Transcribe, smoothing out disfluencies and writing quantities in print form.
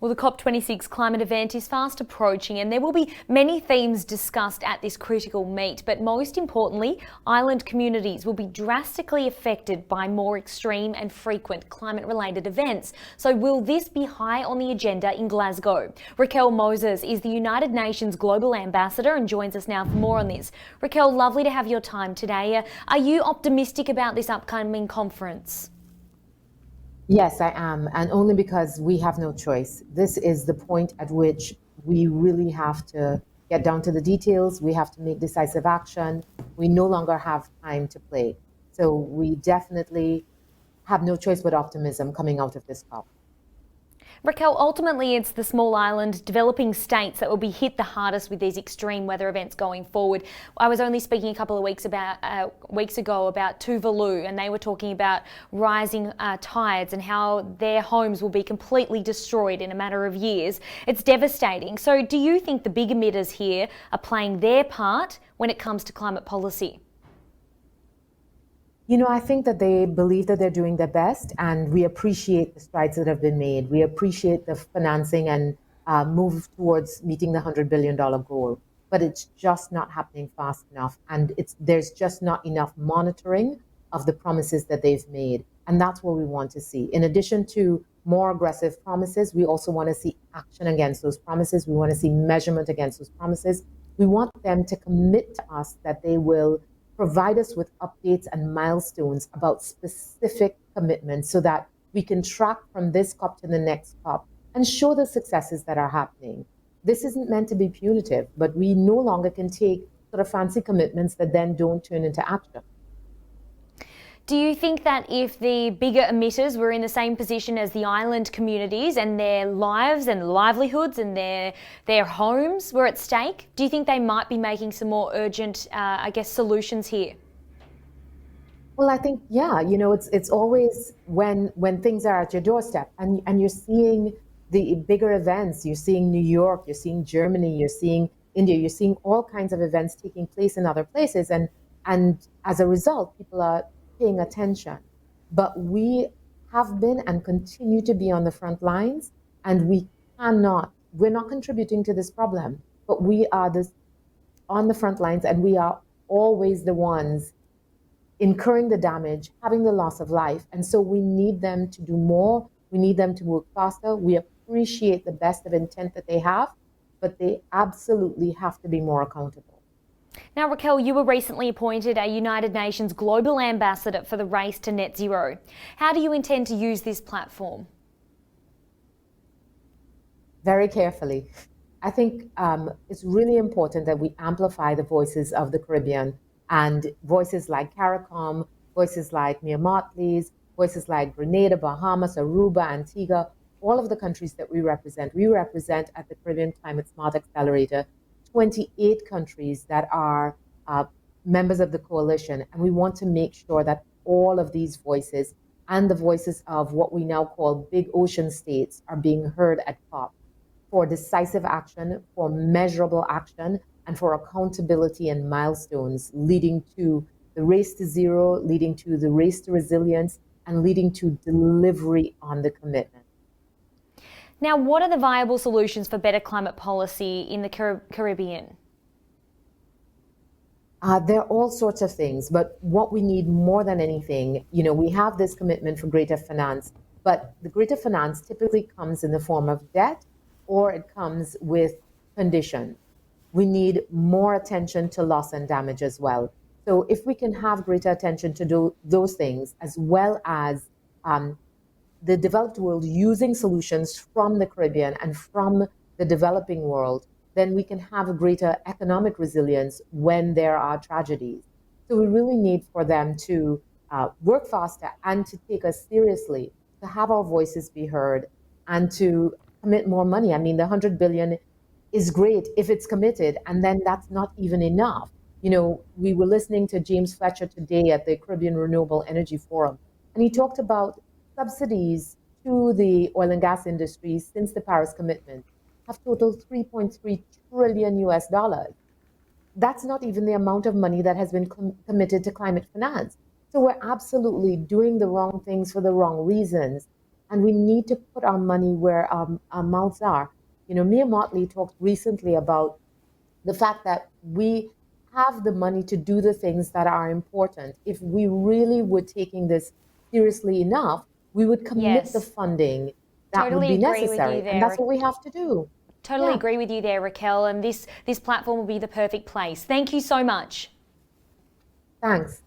Well, the COP26 climate event is fast approaching and there will be many themes discussed at this critical meet. But most importantly, island communities will be drastically affected by more extreme and frequent climate-related events. So will this be high on the agenda in Glasgow? Racquel Moses is the United Nations Global Ambassador and joins us now for more on this. Racquel, lovely to have your time today. Are you optimistic about this upcoming conference? Yes, I am, and only because we have no choice. This is the point at which we really have to get down to the details. We have to make decisive action. We no longer have time to play. So we definitely have no choice but optimism coming out of this COP. Racquel, ultimately it's the small island developing states that will be hit the hardest with these extreme weather events going forward. I was only speaking a couple of weeks ago about Tuvalu, and they were talking about rising tides and how their homes will be completely destroyed in a matter of years. It's devastating. So do you think the big emitters here are playing their part when it comes to climate policy? You know, I think that they believe that they're doing their best, and we appreciate the strides that have been made. We appreciate the financing and move towards meeting the $100 billion goal. But it's just not happening fast enough, and there's just not enough monitoring of the promises that they've made. And that's what we want to see. In addition to more aggressive promises, we also want to see action against those promises. We want to see measurement against those promises. We want them to commit to us that they will provide us with updates and milestones about specific commitments so that we can track from this COP to the next COP and show the successes that are happening. This isn't meant to be punitive, but we no longer can take sort of fancy commitments that then don't turn into action. Do you think that if the bigger emitters were in the same position as the island communities and their lives and livelihoods and their homes were at stake, do you think they might be making some more urgent, solutions here? Well, I think, yeah, you know, it's always when things are at your doorstep and you're seeing the bigger events, you're seeing New York, you're seeing Germany, you're seeing India, you're seeing all kinds of events taking place in other places. And as a result, people are paying attention. But we have been and continue to be on the front lines, and we're not contributing to this problem, but we are on the front lines, and we are always the ones incurring the damage, having the loss of life. And so we need them to do more. We need them to work faster. We appreciate the best of intent that they have, but they absolutely have to be more accountable. Now, Racquel, you were recently appointed a United Nations Global Ambassador for the race to net zero. How do you intend to use this platform? Very carefully. I think it's really important that we amplify the voices of the Caribbean and voices like CARICOM, voices like Mia Mottley's, voices like Grenada, Bahamas, Aruba, Antigua, all of the countries that we represent. We represent at the Caribbean Climate Smart Accelerator 28 countries that are members of the coalition. And we want to make sure that all of these voices and the voices of what we now call big ocean states are being heard at COP for decisive action, for measurable action, and for accountability and milestones leading to the race to zero, leading to the race to resilience, and leading to delivery on the commitment. Now, what are the viable solutions for better climate policy in the Caribbean? There are all sorts of things, but what we need more than anything, you know, we have this commitment for greater finance, but the greater finance typically comes in the form of debt or it comes with conditions. We need more attention to loss and damage as well. So if we can have greater attention to do those things, as well as the developed world using solutions from the Caribbean and from the developing world, then we can have a greater economic resilience when there are tragedies. So we really need for them to work faster and to take us seriously, to have our voices be heard and to commit more money. I mean, the $100 billion is great if it's committed, and then that's not even enough. You know, we were listening to James Fletcher today at the Caribbean Renewable Energy Forum, and he talked about subsidies to the oil and gas industry since the Paris commitment have totaled $3.3 trillion US. That's not even the amount of money that has been committed to climate finance. So we're absolutely doing the wrong things for the wrong reasons. and we need to put our money where our mouths are. You know, Mia Motley talked recently about the fact that we have the money to do the things that are important. If we really were taking this seriously enough, we would commit the Yes. funding that would Totally be agree with you necessary. And that's there. what we have to do. Totally Yeah, agree with you there, Racquel, and this platform will be the perfect place. Thank you so much. thanks.